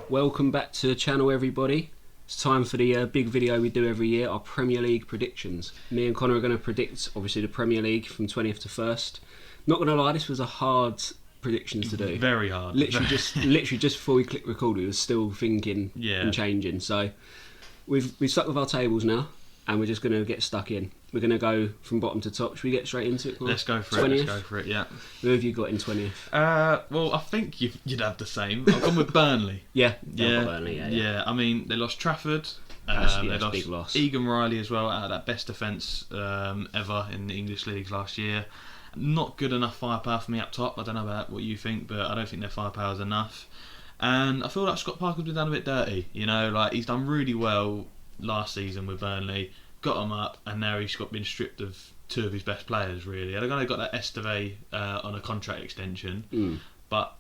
Welcome back to the channel, everybody. It's time for the big video we do every year, our Premier League predictions. Me and Connor are going to predict, obviously, the Premier League from 20th to 1st. Not going to lie, this was a hard predictions to do. Very hard. Literally just before we clicked record, we were still thinking and changing. So we've stuck with our tables now, and we're just going to get stuck in. We're going to go from bottom to top. Should we get straight into it, Connor? Let's go for it, yeah. Who have you got in 20th? Well, I think you'd have the same. I've gone with Burnley. Yeah. Burnley, yeah. I mean, they lost Trafford. They lost big loss. Egan Riley as well, out of that best defence ever in the English leagues last year. Not good enough firepower for me up top. I don't know about what you think, but I don't think their firepower is enough. And I feel like Scott Parker's been done a bit dirty. You know, like he's done really well last season with Burnley, got them up, and now he's been stripped of two of his best players, really. They've only got that Esteve on a contract extension, but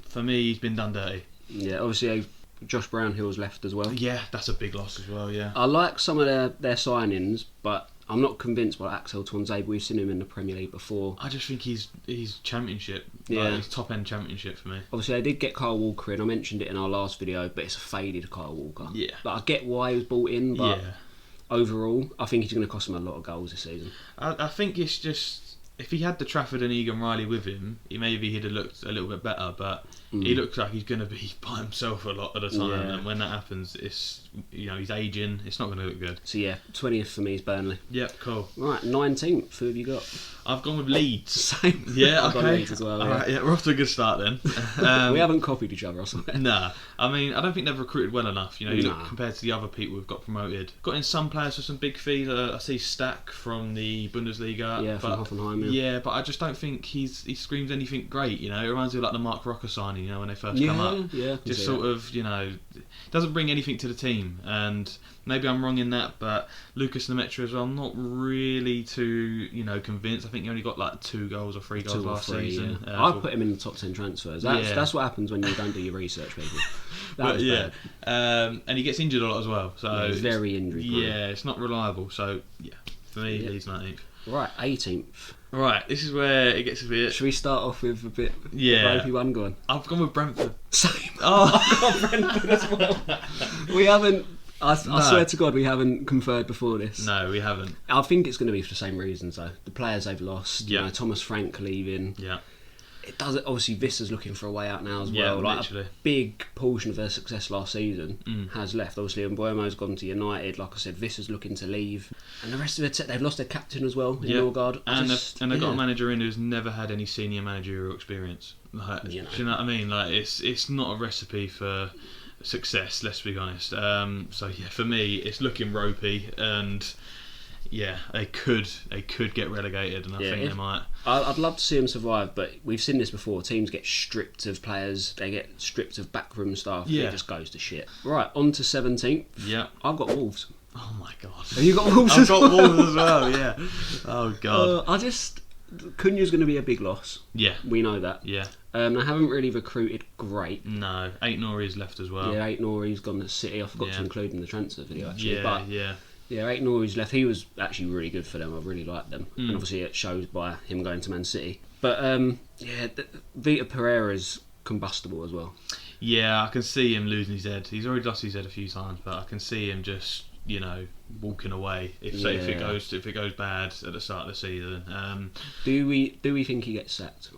for me, he's been done dirty. Yeah, obviously Josh Brownhill's left as well. Yeah, that's a big loss as well, yeah. I like some of their signings, but I'm not convinced by Axel Tuanzebe. We've seen him in the Premier League before. I just think he's championship. Yeah. He's top end championship for me. Obviously, they did get Kyle Walker in. I mentioned it in our last video, but it's a faded Kyle Walker. Yeah. But I get why he was brought in, but overall, I think he's going to cost him a lot of goals this season. I think it's just, if he had the Trafford and Egan Riley with him, maybe he'd have looked a little bit better, but he looks like he's going to be by himself a lot of the time, and when that happens, it's, he's ageing, it's not going to look good. So yeah, 20th for me is Burnley. Yep, cool. Right, 19th, who have you got? I've gone with Leeds. Same. Yeah, I've got Leeds as well. Alright, we're off to a good start then. We haven't copied each other or something. Nah, I mean, I don't think they've recruited well enough. You look compared to the other people who've got promoted. Got in some players for some big fees. I see Stack from the Bundesliga. Yeah, from Hoffenheim. Yeah, but I just don't think he screams anything great. It reminds me of like the Mark Rocker signing. When they first come up. Yeah. Just sort of, doesn't bring anything to the team. And maybe I'm wrong in that, but Lucas Lemaitre as well, I'm not really too, convinced. I think he only got like 2 goals or 3 goals last season. Yeah. I've put him in the top 10 transfers. That's what happens when you don't do your research, people. That was bad. And he gets injured a lot as well. So he's very injured. Yeah, it's not reliable. So yeah, for me, Leeds 19th. Right, 18th. Right, this is where it gets a bit. Should we start off with a bit? Ropey one going. I've gone with Brentford. Same. Oh, I've got Brentford as well. We haven't. I swear to God, we haven't conferred before this. No, we haven't. I think it's going to be for the same reasons, though. The players they've lost. Yeah. Thomas Frank leaving. Yeah. It does. Obviously, Vissa's looking for a way out now as well. Literally. A big portion of their success last season has left. Obviously, Mbuemo's gone to United. Like I said, Vissa's looking to leave, and the rest of it, they've lost their captain as well in Norgard. And they've got a manager in who's never had any senior managerial experience. Do you know what I mean? Like it's not a recipe for success. Let's be honest. So yeah, for me, it's looking ropey and. Yeah, they could get relegated, and I think they might. I'd love to see them survive, but we've seen this before. Teams get stripped of players, they get stripped of backroom staff. Yeah. It just goes to shit. Right, on to 17th. Yeah, I've got Wolves. Oh my God. Have you got Wolves? I've got Wolves as well. Yeah. Oh God. Cunha's going to be a big loss. Yeah, we know that. Yeah. They haven't really recruited great. No, Ait-Nouri's left as well. Yeah, Ait-Nouri's gone to City. I forgot to include him in the transfer video actually. Yeah. Yeah, Ait-Nouri's left. He was actually really good for them. I really liked them. And obviously it shows by him going to Man City. But Vita Pereira's combustible as well. Yeah, I can see him losing his head. He's already lost his head a few times, but I can see him just, walking away if it goes bad at the start of the season. Do we think he gets sacked?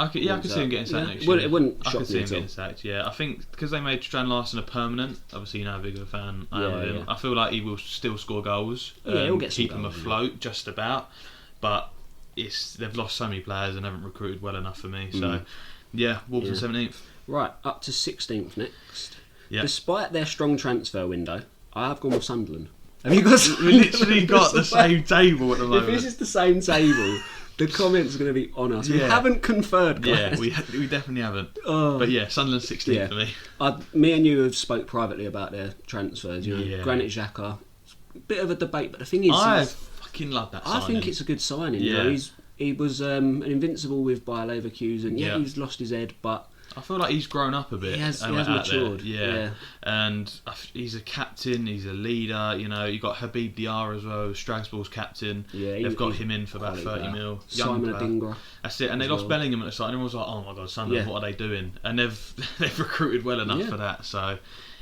I could see him getting sacked next year. It wouldn't shock me. I could see him getting sacked, yeah. I think because they made Strand Larsen a permanent, obviously how big of a fan I am of him. I feel like he will still score goals. He'll get keep some him afloat, just about. But they've lost so many players and haven't recruited well enough for me. So, yeah, Wolves in 17th. Right, up to 16th next. Yeah. Despite their strong transfer window, I have gone with Sunderland. Have you got? We literally got the same table at the moment. If this is the same table. The comments are going to be on us. We haven't conferred, guys. Yeah, we definitely haven't. But yeah, Sunderland 16th for me. Me and you have spoke privately about their transfers. Granit Xhaka, bit of a debate, but the thing is, I fucking love that signing. I think it's a good signing. Yeah. He was an invincible with Bayer Leverkusen. Yeah, he's lost his head, but I feel like he's grown up a bit. He has out matured. There. Yeah. And he's a captain. He's a leader. You know, you got Habib Diarra as well, Strasbourg's captain. Yeah, they've got him in for about 30 mil. Simon Adingra. That's it. And they lost Bellingham at the start. And everyone was like, "Oh my God, Sunderland, what are they doing?" And they've recruited well enough for that. So.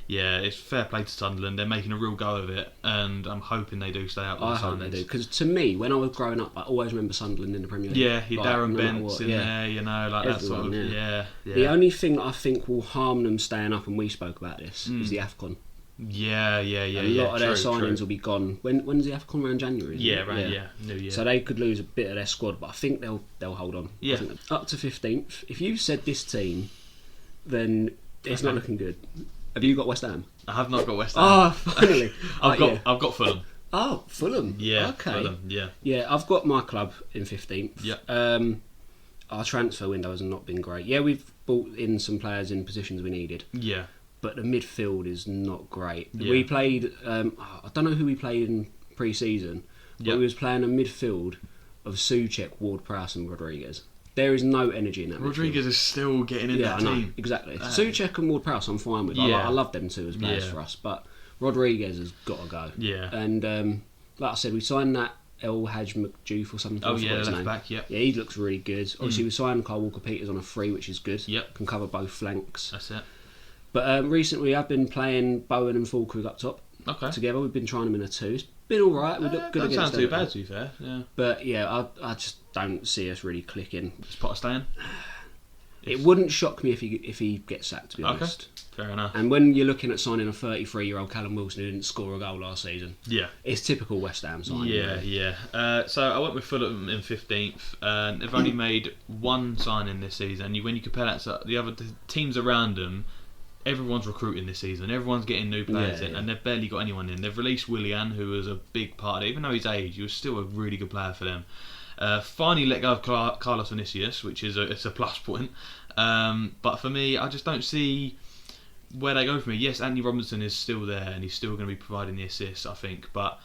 Yeah, it's fair play to Sunderland. They're making a real go of it, and I'm hoping they do stay up. I hope they do, because to me, when I was growing up, I always remember Sunderland in the Premier League. Yeah, your Darren Bent's in there, you know, like that sort of. Yeah. The only thing that I think will harm them staying up, and we spoke about this, is the AFCON. Yeah. A lot of their signings will be gone. When's the AFCON? Around January? New Year. So they could lose a bit of their squad, but I think they'll hold on. Yeah. Up to 15th. If you said this team, then it's not looking good. Have you got West Ham? I have not got West Ham. Oh, finally. I've got Fulham. Oh, Fulham. Yeah. Okay. Fulham. Yeah. Yeah, I've got my club in 15th. Yeah. Our transfer window has not been great. Yeah, we've brought in some players in positions we needed. Yeah. But the midfield is not great. Yeah. We played. I don't know who we played in pre-season, but we was playing a midfield of Souček, Ward-Prowse, and Rodriguez. There is no energy in that. Rodriguez is still getting in that team. Exactly. Souček and Ward-Prowse I'm fine with. I love them two as players for us, but Rodriguez has got to go. Yeah. And like I said, we signed that El Hadj McJoof or something. Oh yeah, left back. Yeah. Yeah, he looks really good. Obviously, we signed Kyle Walker-Peters on a free, which is good. Yep. Can cover both flanks. That's it. But recently, I've been playing Bowen and Fulkrug up top. Okay. Together, we've been trying them in a two. It's been all right. We look good against them. Doesn't sound too bad, to be fair. Yeah. But yeah, I just don't see us really clicking. Is Potter staying? It wouldn't shock me if he gets sacked, to be honest. Fair enough. And when you're looking at signing a 33-year-old Callum Wilson who didn't score a goal last season, it's typical West Ham signing. Yeah. So I went with Fulham in 15th, and they've only made one signing this season. When you compare that to the other teams around them, everyone's recruiting this season. Everyone's getting new players in, and they've barely got anyone in. They've released Willian, who was a big part of it. Even though his age, he was still a really good player for them. Finally let go of Carlos Vinicius, which is it's a plus point. But for me, I just don't see where they go from here. Yes, Anthony Robinson is still there, and he's still going to be providing the assists, I think. But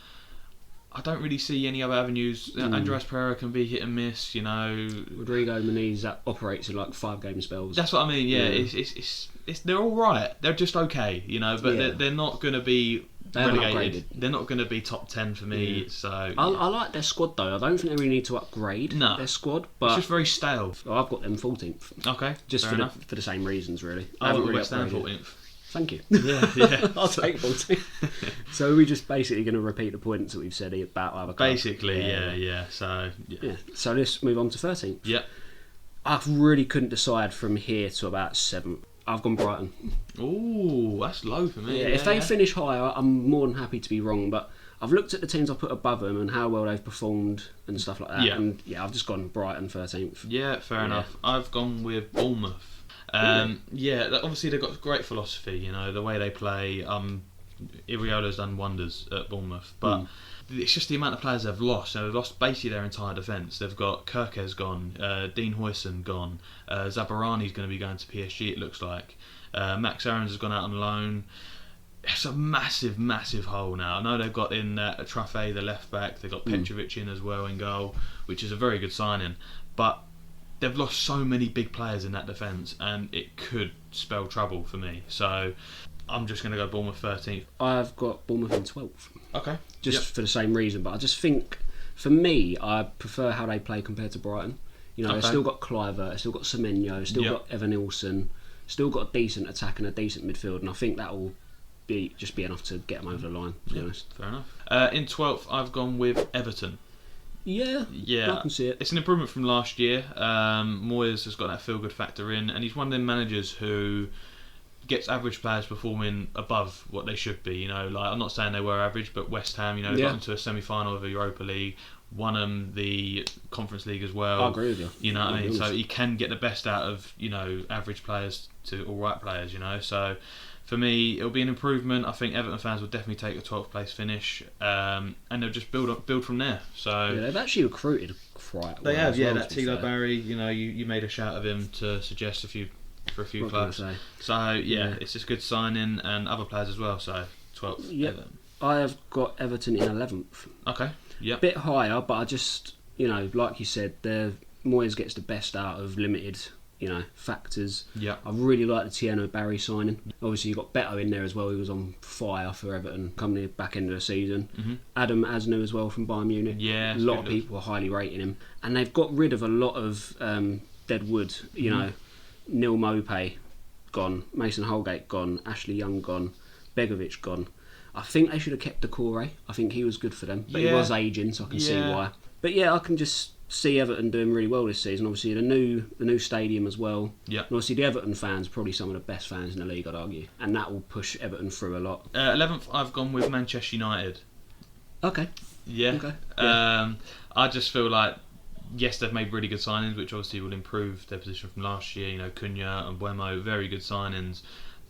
I don't really see any other avenues. Andreas Pereira can be hit and miss, you know. Rodrigo Muniz operates in like 5-game spells. That's what I mean. Yeah, it's they're all right. They're just okay, you know. But they're not going to be relegated. They're not going to be top 10 for me. So I like their squad though. I don't think they really need to upgrade their squad. But it's just very stale. I've got them 14th. Okay, just for the same reasons, really. I haven't really West Ham 14th. Thank you. Yeah. I'll take 14. So we're just basically going to repeat the points that we've said about other clubs. Basically, yeah. So So let's move on to 13th. Yeah. I really couldn't decide from here to about 7th. I've gone Brighton. Ooh, that's low for me. Yeah, if they finish higher, I'm more than happy to be wrong. But I've looked at the teams I've put above them and how well they've performed and stuff like that. Yeah. And I've just gone Brighton 13th. Yeah, fair enough. I've gone with Bournemouth. Obviously they've got great philosophy, you know, the way they play. Iriola's done wonders at Bournemouth, but it's just the amount of players they've lost. They've lost basically their entire defence. They've got Kirkes gone, Dean Huijsen gone, Zabarani's going to be going to PSG, it looks like. Max Aarons has gone out on loan. It's a massive, massive hole now. I know they've got in Traffé, the left back. They've got Petrovic in as well in goal, which is a very good signing. But they've lost so many big players in that defence, and it could spell trouble for me. So I'm just going to go Bournemouth 13th. I've got Bournemouth in 12th. Okay. Just for the same reason, but I just think, for me, I prefer how they play compared to Brighton. You know, they've still got Kluivert, they've still got Semenyo, still got Evan Nilsson, still got a decent attack and a decent midfield, and I think that will be enough to get them over the line, to be honest. Fair enough. In 12th, I've gone with Everton. Yeah, I can see it. It's an improvement from last year. Moyes has got that feel-good factor in, and he's one of them managers who gets average players performing above what they should be. You know, like I'm not saying they were average, but West Ham, you know, got into a semi-final of the Europa League, won them the Conference League as well. I agree with you. You know what I mean? So he can get the best out of, you know, average players to all right players. You know, so. For me, it'll be an improvement. I think Everton fans will definitely take a 12th place finish, and they'll just build from there. So they've actually recruited quite well. They have, that Tilo Barry. You know, you made a shout of him to suggest a few clubs. So it's just good signing, and other players as well. So 12th. Yep. I have got Everton in 11th. Okay. Yeah. Bit higher, but I just, you know, like you said, Moyes gets the best out of limited factors. Yeah. I really like the Tieno Barry signing. Obviously, you got Beto in there as well. He was on fire for Everton coming back into the season. Mm-hmm. Adam Asnu as well from Bayern Munich. Yeah, a lot of people are highly rating him, and they've got rid of a lot of dead wood. Neil Maupay gone, Mason Holgate gone, Ashley Young gone, Begovic gone. I think they should have kept Decore. I think he was good for them, but he was ageing, so I can see why. But yeah, I can just see Everton doing really well this season. Obviously, the new stadium as well. Yeah. And obviously, the Everton fans are probably some of the best fans in the league, I'd argue, and that will push Everton through a lot. 11th, I've gone with Manchester United. Okay. Yeah. Okay. Yeah. I just feel like, yes, they've made really good signings, which obviously will improve their position from last year. Cunha and Buemo, very good signings,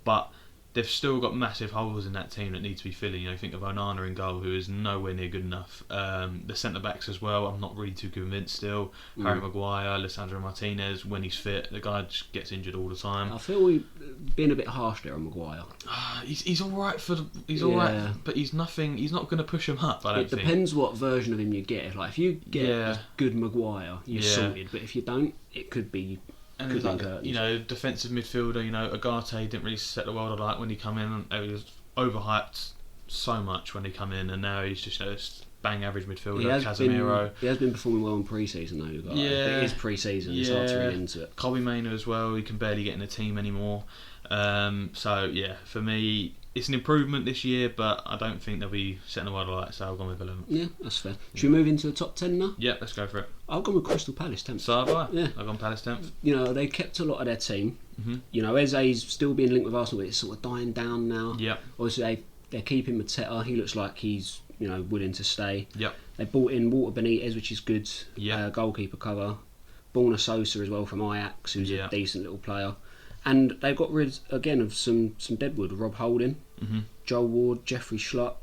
but they've still got massive holes in that team that need to be filling. Think of Onana in goal, who is nowhere near good enough. The centre backs as well, I'm not really too convinced still. Harry Maguire, Lisandro Martinez, when he's fit, the guy just gets injured all the time. I feel we've been a bit harsh there on Maguire. He's all right all right, but he's nothing. He's not going to push him up. I don't think. It depends what version of him you get. Like if you get a good Maguire, you're sorted. But if you don't, it could be. And defensive midfielder, Agate didn't really set the world alight when he come in. He was overhyped so much when he come in, and now he's just bang average midfielder. Casemiro. He has been performing well in pre-season though. But it is pre-season. It's hard to read into it. Kobe Mainoo as well. He can barely get in the team anymore. For me, it's an improvement this year, but I don't think they'll be setting the world alight. So I'll go with 11. Yeah, that's fair. Should we move into the top 10 now? Yeah, let's go for it. I've gone with Crystal Palace 10th. So have I. Yeah, I've gone Palace 10th. They kept a lot of their team. Mm-hmm. Eze's still being linked with Arsenal, but it's sort of dying down now. Yeah. Obviously, they're keeping Mateta. He looks like he's willing to stay. Yep. They brought in Walter Benitez, which is good. Yeah. Goalkeeper cover. Borna Sosa as well from Ajax, who's a decent little player. And they got rid again of some deadwood. Rob Holding, Joel Ward, Jeffrey Schlupp.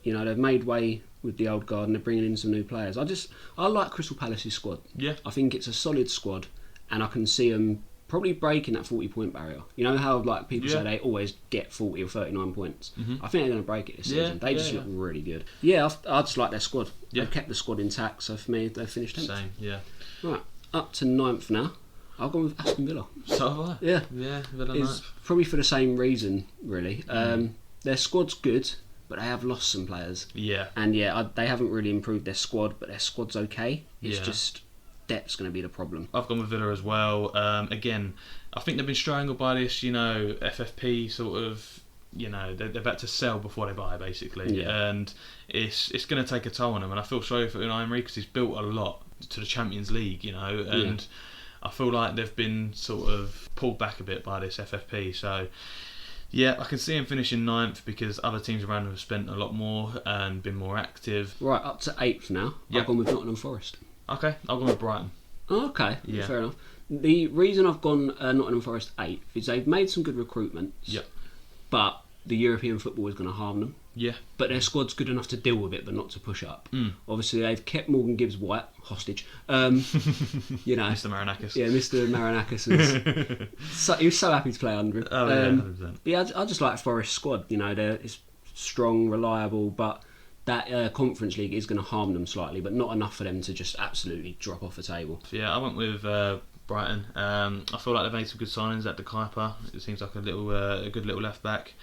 They've made way with the old guard and they're bringing in some new players. I like Crystal Palace's squad. Yeah. I think it's a solid squad, and I can see them probably breaking that 40-point barrier. You know how people say they always get 40 or 39 points. I think they're going to break it this season. They just look really good. Yeah, I just like their squad. They've kept the squad intact, so for me, they've finished 10th. Same, yeah. Right, up to 9th now. I've gone with Aston Villa. So have I. Yeah. Yeah, Villa it's 9th. Probably for the same reason, really. Their squad's good, but they have lost some players. Yeah. And they haven't really improved their squad, but their squad's okay. It's just depth's going to be the problem. I've gone with Villa as well. Again, I think they've been strangled by this, FFP sort of, they've had to sell before they buy, basically. Yeah. And it's going to take a toll on them. And I feel sorry for Unai Emery because he's built a lot to the Champions League, and I feel like they've been sort of pulled back a bit by this FFP. So, yeah, I can see him finishing 9th because other teams around him have spent a lot more and been more active. Right, up to 8th now. I've gone with Nottingham Forest. Okay, I'll go with Brighton. Oh, okay, fair enough. The reason I've gone Nottingham Forest 8th is they've made some good recruitments. Yep. But the European football is going to harm them. Yeah. But their squad's good enough to deal with it, but not to push up. Obviously, they've kept Morgan Gibbs-White hostage. Mr. Marinakis. Yeah, Mr. Marinakis he was so happy to play under him. Oh, yeah, 100%. Yeah, I just like Forest squad. It's strong, reliable, but that Conference League is going to harm them slightly, but not enough for them to just absolutely drop off the table. Yeah, I went with Brighton. I feel like they've made some good signings at the Kuiper. It seems like a good little left back.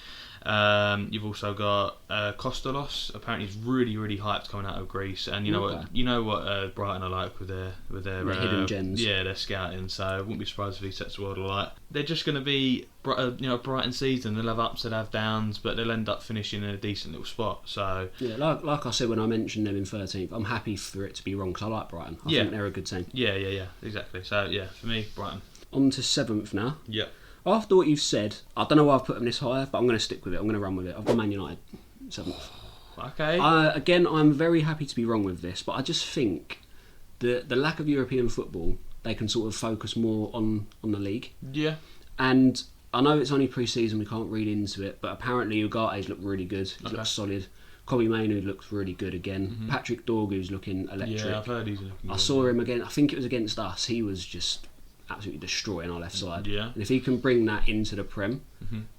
You've also got Kostalos. Apparently, he's really, really hyped coming out of Greece, and you know what Brighton are like with their hidden gems. Yeah, their scouting. So I wouldn't be surprised if he sets the world alight. They're just going to be Brighton season. They'll have ups, they'll have downs, but they'll end up finishing in a decent little spot. So yeah, like I said when I mentioned them in 13th, I'm happy for it to be wrong because I like Brighton. I think they're a good team. Yeah, exactly. So yeah, for me, Brighton. On to 7th now. Yeah. After what you've said, I don't know why I've put them this high, but I'm going to stick with it. I'm going to run with it. I've got Man United 7th. Okay. Again, I'm very happy to be wrong with this, but I just think the lack of European football, they can sort of focus more on the league. Yeah. And I know it's only pre-season, we can't read into it, but apparently Ugate's look really good. He looks solid. Kobe Mainoo looks really good again. Patrick Dorgu's looking electric. Yeah, I've heard he's looking good. I saw him again. I think it was against us. He was just absolutely destroying our left side. Yeah. And if he can bring that into the Prem,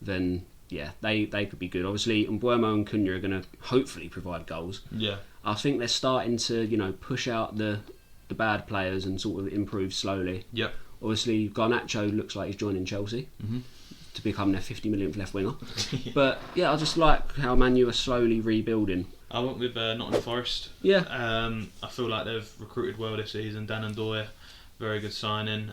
then they could be good. Obviously, Mbuemo and Cunha are going to hopefully provide goals. Yeah. I think they're starting to push out the bad players and sort of improve slowly. Yep. Obviously, Garnacho looks like he's joining Chelsea to become their 50 millionth left winger. But yeah, I just like how Man U are slowly rebuilding. I went with Nottingham Forest. Yeah. I feel like they've recruited well this season. Dan and Doyle, very good signing.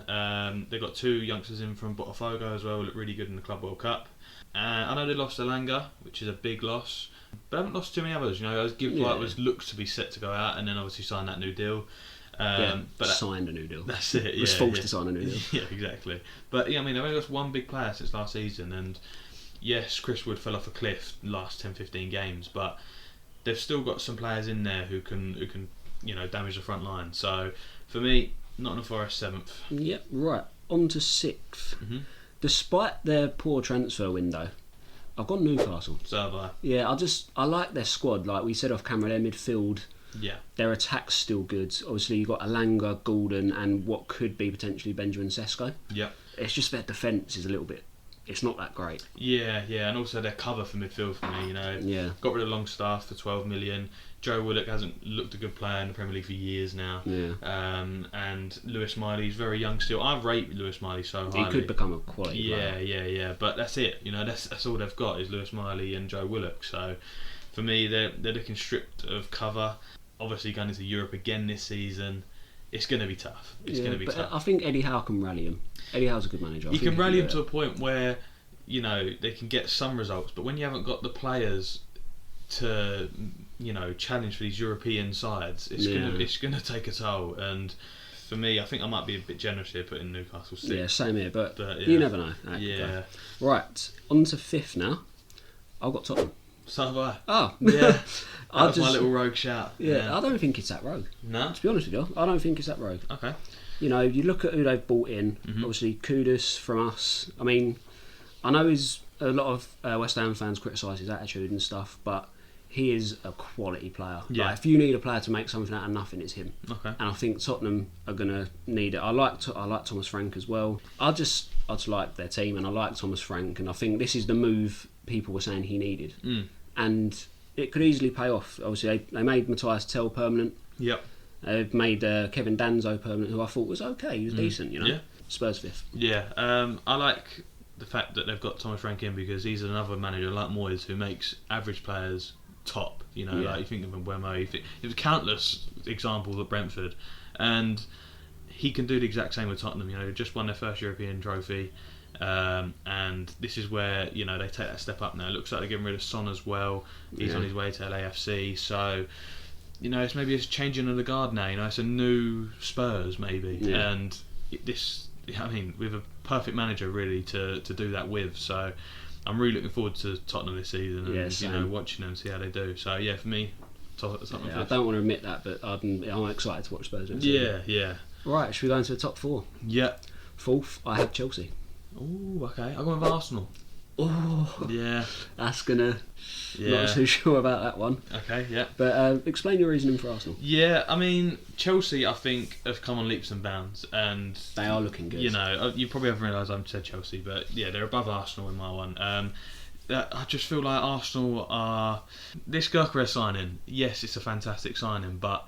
They've got 2 youngsters in from Botafogo as well, look really good in the Club World Cup. I know they lost Elanga, which is a big loss, but haven't lost too many others. You know, Gibbs was looked to be set to go out, and then obviously signed that new deal. But signed a new deal. That's it. Was forced to sign a new deal. Yeah, exactly. But yeah, I mean, they've only lost one big player since last season, and yes, Chris Wood fell off a cliff last 10-15 games, but they've still got some players in there who can damage the front line. So for me, Nottingham Forest 7th. Yep, right. On to 6th. Despite their poor transfer window, I've got Newcastle. So have I. Yeah, I like their squad. Like we said off camera, their midfield. Yeah. Their attack's still good. Obviously, you've got Elanga, Gordon, and what could be potentially Benjamin Sesko. Yeah. It's just their defence is a little bit. It's not that great. Yeah, and also their cover for midfield for me. Yeah. Got rid of Longstaff for 12 million. Joe Willock hasn't looked a good player in the Premier League for years now. Yeah. And Lewis Miley's very young still. I rate Lewis Miley so highly. He could become a quality player. Yeah. But that's it. That's all they've got is Lewis Miley and Joe Willock. So for me, they're looking stripped of cover. Obviously, going into Europe again this season, it's going to be tough. It's going to be tough. I think Eddie Howe can rally him. Eddie Howe's a good manager. He can rally him to a point where they can get some results, but when you haven't got the players to challenge for these European sides, it's going to take a toll. And for me, I think I might be a bit generous here putting Newcastle 6th. Yeah, same here, but you never know. Yeah. Right, on to 5th now. I've got Tottenham. So have I. Oh. Yeah. That was my little rogue shout. Yeah, I don't think it's that rogue. No? To be honest with you, I don't think it's that rogue. Okay. You look at who they've brought in. Obviously, Kudus from us. I mean, I know a lot of West Ham fans criticise his attitude and stuff, but he is a quality player. Yeah. Like, if you need a player to make something out of nothing, it's him. Okay. And I think Tottenham are going to need it. I like Thomas Frank as well. I just like their team, and I like Thomas Frank, and I think this is the move people were saying he needed. And it could easily pay off. Obviously, they made Matthias Tell permanent. Yep. They've made Kevin Danzo permanent, who I thought was okay. He was decent, Yeah. Spurs 5th. Yeah. I like the fact that they've got Thomas Frank in because he's another manager like Moyes who makes average players top. Like you think of Mbeumo, it was countless examples at Brentford, and he can do the exact same with Tottenham. Just won their first European trophy. And this is where they take that step up now. It looks like they're getting rid of Son as well. He's on his way to LAFC, so it's maybe it's changing of the guard now. It's a new Spurs maybe, and this. I mean, with a perfect manager really to do that with. So I'm really looking forward to Tottenham this season and watching them, see how they do. So yeah, for me, Tottenham. I don't want to admit that, but I'm excited to watch Spurs. Yeah. Right, should we go into the top 4? Yeah. 4th, I have Chelsea. Oh, okay. I'm going with Arsenal. Oh, yeah. That's gonna. Not too sure about that one. Okay, yeah. But explain your reasoning for Arsenal. Yeah, I mean Chelsea, I think have come on leaps and bounds, and they are looking good. You probably haven't realised I've said Chelsea, but yeah, they're above Arsenal in my one. I just feel like Arsenal are this Gyökeres signing. Yes, it's a fantastic signing, but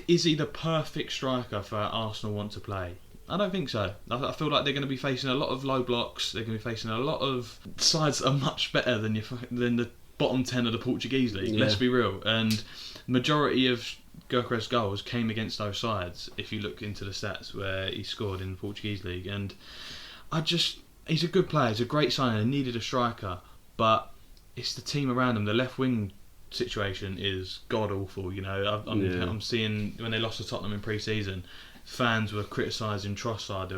is he the perfect striker for Arsenal want to play? I don't think so. I feel like they're going to be facing a lot of low blocks. They're going to be facing a lot of sides that are much better than the bottom 10 of the Portuguese league. Let's be real. And majority of Gyökeres' goals came against those sides. If you look into the stats where he scored in the Portuguese league, and he's a good player. He's a great signing. They needed a striker, but it's the team around him. The left wing situation is god awful. I'm seeing when they lost to Tottenham in pre-season. Fans were criticising Trossard,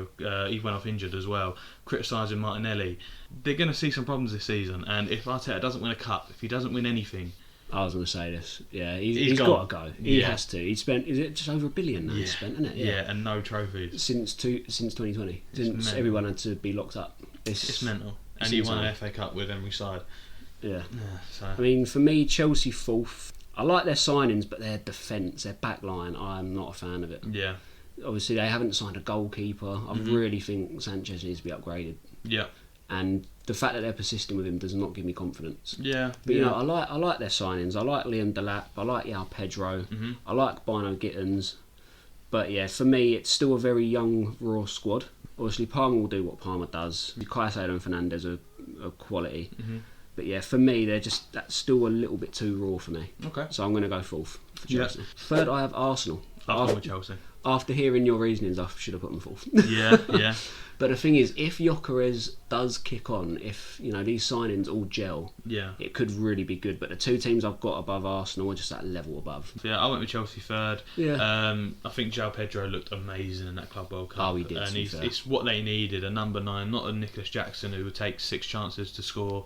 he went off injured as well, criticising Martinelli. They're going to see some problems this season, and if Arteta doesn't win a cup, if he doesn't win anything... I was going to say this, he's got to go. He has to. He spent, is it just over $1 billion now he's spent, isn't it? Yeah, and no trophies. Since 2020, since everyone had to be locked up. It's mental. And he won an FA Cup with every side. Yeah. So. I mean, for me, Chelsea 4th. I like their signings, but their defence, their back line, I'm not a fan of it. Yeah. Obviously, they haven't signed a goalkeeper. I really think Sanchez needs to be upgraded. Yeah. And the fact that they're persisting with him does not give me confidence. Yeah. But I like their signings. I like Liam Delap. I like Yao Pedro. I like Bino Gittins. But yeah, for me, it's still a very young, raw squad. Obviously, Palmer will do what Palmer does. Caicedo and Fernandes are quality. But yeah, for me, that's still a little bit too raw for me. Okay. So I'm going to go fourth for Chelsea. Third, I have Arsenal. I've gone with Chelsea. After hearing your reasonings, I should have put them fourth. Yeah. But the thing is, if Gyökeres does kick on, if these signings all gel, it could really be good. But the two teams I've got above Arsenal are just that level above. Yeah, I went with Chelsea third. Yeah. I think João Pedro looked amazing in that Club World Cup. Oh, he did. And it's what they needed, a number 9, not a Nicholas Jackson who would take 6 chances to score.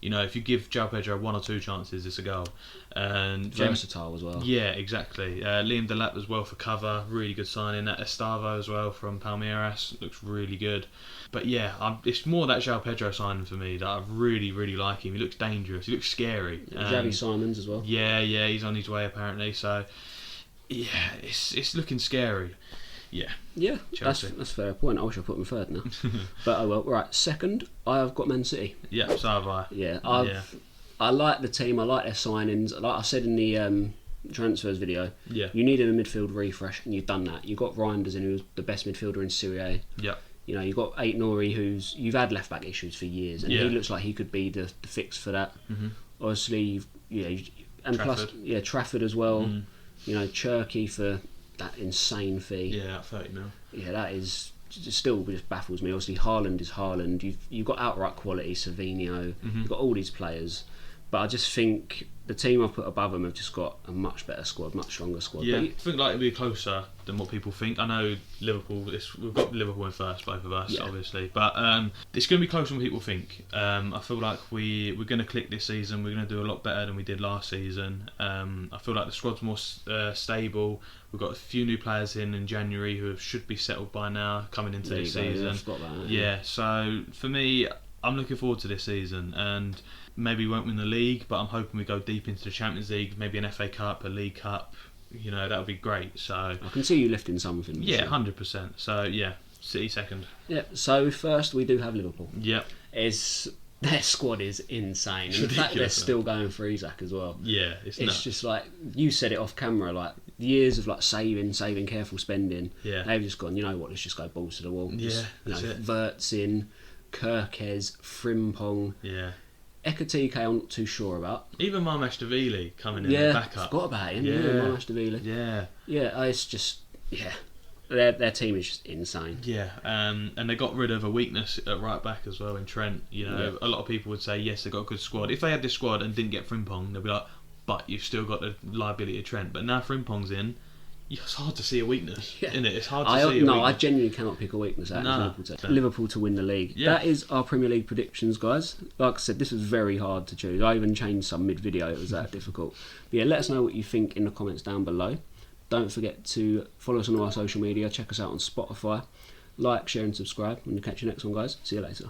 If you give João Pedro 1 or 2 chances, it's a goal. And versatile as well. Yeah, exactly. Liam Delap as well for cover, really good signing. That Estavo as well from Palmeiras looks really good. But yeah, it's more that João Pedro signing for me that I really, really like him. He looks dangerous. He looks scary. Xavi Simons as well. Yeah, he's on his way apparently. So yeah, it's looking scary. Yeah, that's a fair point. I wish I put them third now. But oh well. Right, second, I have got Man City. Yeah, so have I. Yeah, I like the team. I like their signings. Like I said in the transfers video, you needed a midfield refresh, and you've done that. You got Reinders in, who's the best midfielder in Serie A. Yeah. You've got Aït-Nouri, you've had left back issues for years, and he looks like he could be the fix for that. Obviously, and Trafford. plus, Trafford as well. Cherky for that insane fee. Yeah, 30 mil. Yeah, that is still just baffles me. Obviously, Haaland is Haaland. You've got outright quality, Savinho. You've got all these players, but I just think the team I've put above them have just got a much better squad, much stronger squad. Yeah, I think it'll be closer than what people think. I know Liverpool. We've got Liverpool in first, both of us, obviously, but it's going to be closer than people think. I feel like we're going to click this season. We're going to do a lot better than we did last season. I feel like the squad's more stable. We've got a few new players in January who should be settled by now coming into this season. So for me, I'm looking forward to this season, and maybe we won't win the league, but I'm hoping we go deep into the Champions League, maybe an FA Cup, a League Cup. That would be great. So I can see you lifting something. Yeah, 100%. So yeah, City second. Yeah. So first we do have Liverpool. Yeah. Their squad is insane. It's and the fact they're ridiculous, still going for Isak as well. Yeah, it's nuts. Just like you said it off camera, like years of like saving, careful spending. Yeah. They've just gone, you know what, let's just go balls to the wall. Yeah, that's it. Verts in, Kirkes, Frimpong. Yeah. Ekatike I'm not too sure about. Even Marmash-Davili coming in the backup. Forgot about him. Marmash-Davili. Yeah. Yeah, it's just Their team is just insane. Yeah, and they got rid of a weakness at right back as well in Trent. A lot of people would say yes, they got a good squad. If they had this squad and didn't get Frimpong, they'd be like, but you've still got the liability of Trent. But now Frimpong's in, it's hard to see a weakness, isn't it? It's hard to see a weakness. No, I genuinely cannot pick a weakness out of Liverpool to win the league. Yeah. That is our Premier League predictions, guys. Like I said, this was very hard to choose. I even changed some mid-video, it was that difficult. But yeah, let us know what you think in the comments down below. Don't forget to follow us on all our social media, check us out on Spotify, like, share and subscribe, and we'll catch you next one, guys. See you later.